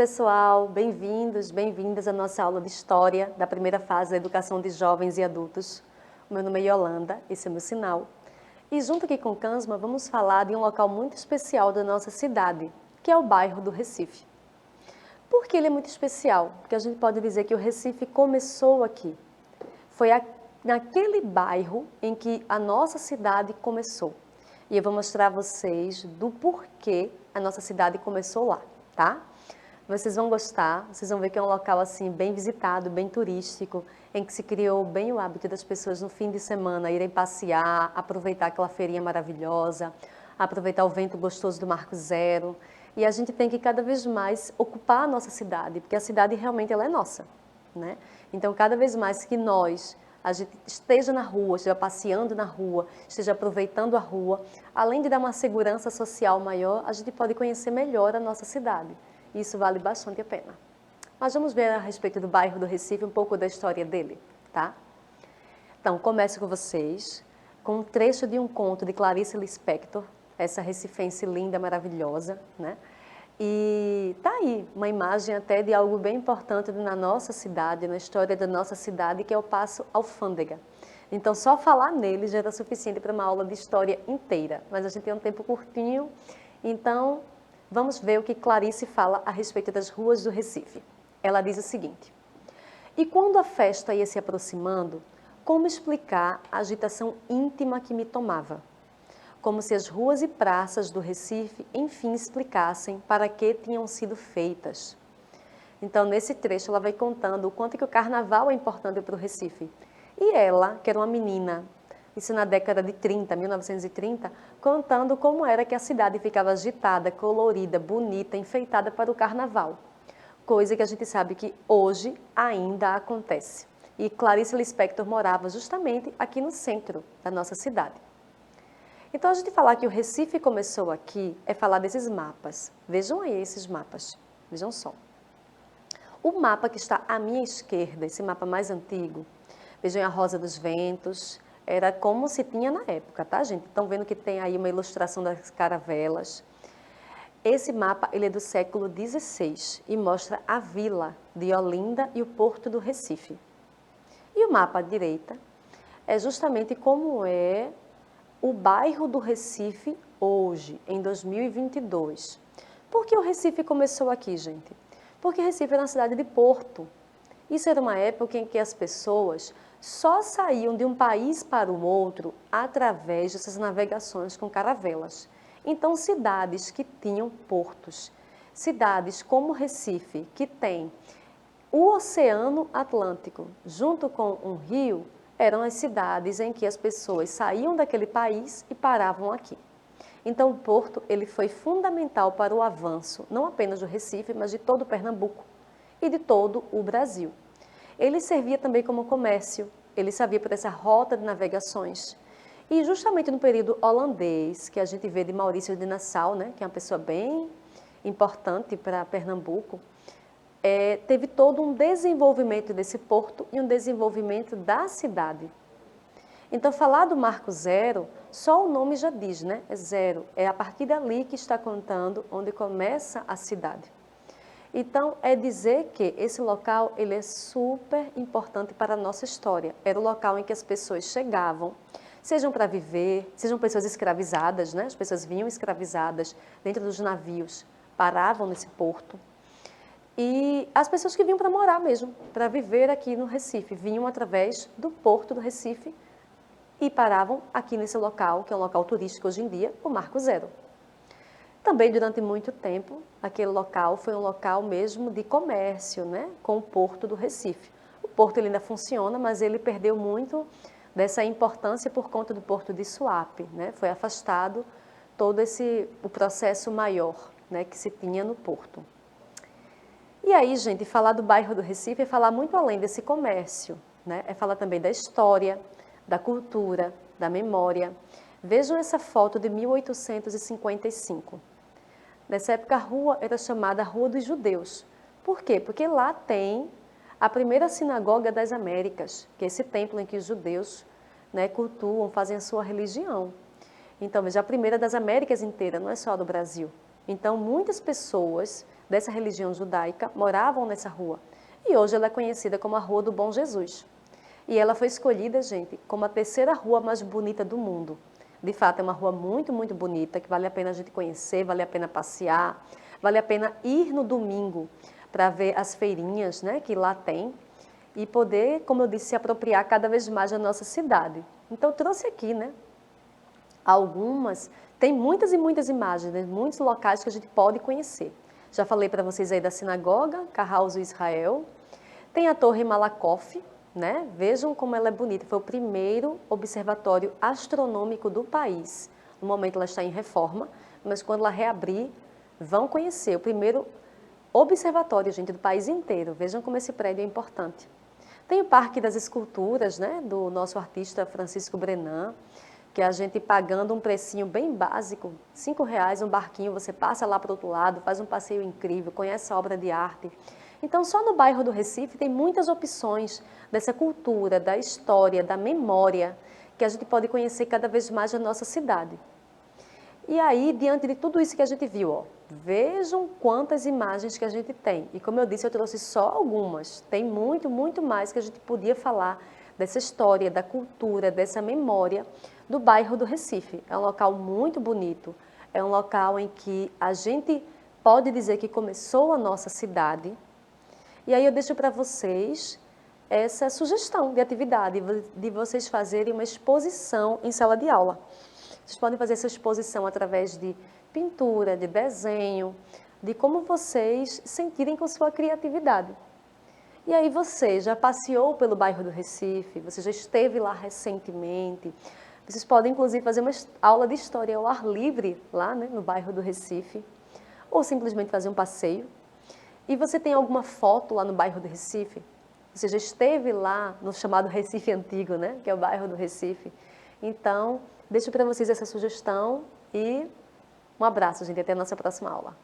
pessoal, bem-vindos, bem-vindas à nossa aula de História da primeira fase da Educação de Jovens e Adultos. O meu nome é Yolanda, esse é o meu sinal. E junto aqui com o Kansma, vamos falar de um local muito especial da nossa cidade, que é o bairro do Recife. Por que ele é muito especial? Porque a gente pode dizer que o Recife começou aqui. Foi naquele bairro em que a nossa cidade começou. E eu vou mostrar a vocês do porquê a nossa cidade começou lá, tá? Vocês vão gostar, vocês vão ver que é um local assim bem visitado, bem turístico, em que se criou bem o hábito das pessoas no fim de semana irem passear, aproveitar aquela feirinha maravilhosa, aproveitar o vento gostoso do Marco Zero. E a gente tem que cada vez mais ocupar a nossa cidade, porque a cidade realmente ela é nossa, né? Então, cada vez mais que a gente esteja na rua, esteja passeando na rua, esteja aproveitando a rua, além de dar uma segurança social maior, a gente pode conhecer melhor a nossa cidade. Isso vale bastante a pena. Mas vamos ver a respeito do bairro do Recife, um pouco da história dele, tá? Então, começo com vocês com um trecho de um conto de Clarice Lispector, essa recifense linda, maravilhosa, né? E tá aí uma imagem até de algo bem importante na nossa cidade, na história da nossa cidade, que é o Paço Alfândega. Então, só falar nele já era suficiente para uma aula de história inteira, mas a gente tem um tempo curtinho, então vamos ver o que Clarice fala a respeito das ruas do Recife. Ela diz o seguinte: e quando a festa ia se aproximando, como explicar a agitação íntima que me tomava? Como se as ruas e praças do Recife, enfim, explicassem para que tinham sido feitas. Então, nesse trecho, ela vai contando o quanto que o carnaval é importante para o Recife. E ela, que era uma menina, isso na década de 30, 1930, contando como era que a cidade ficava agitada, colorida, bonita, enfeitada para o carnaval. Coisa que a gente sabe que hoje ainda acontece. E Clarice Lispector morava justamente aqui no centro da nossa cidade. Então, a gente falar que o Recife começou aqui é falar desses mapas. Vejam aí esses mapas, vejam só. O mapa que está à minha esquerda, esse mapa mais antigo, vejam a Rosa dos Ventos, era como se tinha na época, tá, gente? Estão vendo que tem aí uma ilustração das caravelas. Esse mapa ele é do século XVI e mostra a vila de Olinda e o porto do Recife. E o mapa à direita é justamente como é o bairro do Recife hoje, em 2022. Por que o Recife começou aqui, gente? Porque Recife era uma cidade de porto. Isso era uma época em que as pessoas só saíam de um país para o outro através dessas navegações com caravelas. Então, cidades que tinham portos, cidades como Recife, que tem o Oceano Atlântico junto com um rio, eram as cidades em que as pessoas saíam daquele país e paravam aqui. Então, o porto ele foi fundamental para o avanço, não apenas do Recife, mas de todo o Pernambuco e de todo o Brasil. Ele servia também como comércio, ele servia por essa rota de navegações. E justamente no período holandês, que a gente vê de Maurício de Nassau, né, que é uma pessoa bem importante para Pernambuco, teve todo um desenvolvimento desse porto e um desenvolvimento da cidade. Então, falar do Marco Zero, só o nome já diz, né? É zero. É a partir dali que está contando onde começa a cidade. Então, é dizer que esse local ele é super importante para a nossa história. Era o local em que as pessoas chegavam, sejam para viver, sejam pessoas escravizadas, né? As pessoas vinham escravizadas dentro dos navios, paravam nesse porto. E as pessoas que vinham para morar mesmo, para viver aqui no Recife, vinham através do porto do Recife e paravam aqui nesse local, que é um local turístico hoje em dia, o Marco Zero. Também, durante muito tempo, aquele local foi um local mesmo de comércio, né, com o porto do Recife. O porto ele ainda funciona, mas ele perdeu muito dessa importância por conta do porto de Suape, né? Foi afastado todo o processo maior, né, que se tinha no porto. E aí, gente, falar do bairro do Recife é falar muito além desse comércio, né? É falar também da história, da cultura, da memória. Vejam essa foto de 1855. Nessa época, a rua era chamada Rua dos Judeus. Por quê? Porque lá tem a primeira sinagoga das Américas, que é esse templo em que os judeus, né, cultuam, fazem a sua religião. Então, veja, a primeira das Américas inteira, não é só do Brasil. Então, muitas pessoas dessa religião judaica moravam nessa rua. E hoje ela é conhecida como a Rua do Bom Jesus. E ela foi escolhida, gente, como a terceira rua mais bonita do mundo. De fato, é uma rua muito, muito bonita, que vale a pena a gente conhecer, vale a pena passear, vale a pena ir no domingo para ver as feirinhas, né, que lá tem e poder, como eu disse, se apropriar cada vez mais da nossa cidade. Então, eu trouxe aqui, né, algumas, tem muitas e muitas imagens, né, muitos locais que a gente pode conhecer. Já falei para vocês aí da sinagoga, Carrauzo Israel, tem a Torre Malakoff, né? Vejam como ela é bonita, foi o primeiro observatório astronômico do país. No momento ela está em reforma, mas quando ela reabrir, vão conhecer o primeiro observatório, gente, do país inteiro. Vejam como esse prédio é importante. Tem o Parque das Esculturas, né, do nosso artista Francisco Brenan, que a gente pagando um precinho bem básico, R$ 5, um barquinho, você passa lá para o outro lado, faz um passeio incrível, conhece a obra de arte. Então, só no bairro do Recife tem muitas opções dessa cultura, da história, da memória, que a gente pode conhecer cada vez mais da nossa cidade. E aí, diante de tudo isso que a gente viu, ó, vejam quantas imagens que a gente tem. E como eu disse, eu trouxe só algumas. Tem muito, muito mais que a gente podia falar dessa história, da cultura, dessa memória do bairro do Recife. É um local muito bonito, é um local em que a gente pode dizer que começou a nossa cidade. E aí eu deixo para vocês essa sugestão de atividade, de vocês fazerem uma exposição em sala de aula. Vocês podem fazer essa exposição através de pintura, de desenho, de como vocês sentirem com sua criatividade. E aí você já passeou pelo bairro do Recife, você já esteve lá recentemente, vocês podem inclusive fazer uma aula de história ao ar livre lá, né, no bairro do Recife, ou simplesmente fazer um passeio. E você tem alguma foto lá no bairro do Recife? Você já esteve lá no chamado Recife Antigo, né? Que é o bairro do Recife. Então, deixo para vocês essa sugestão e um abraço, gente. Até a nossa próxima aula.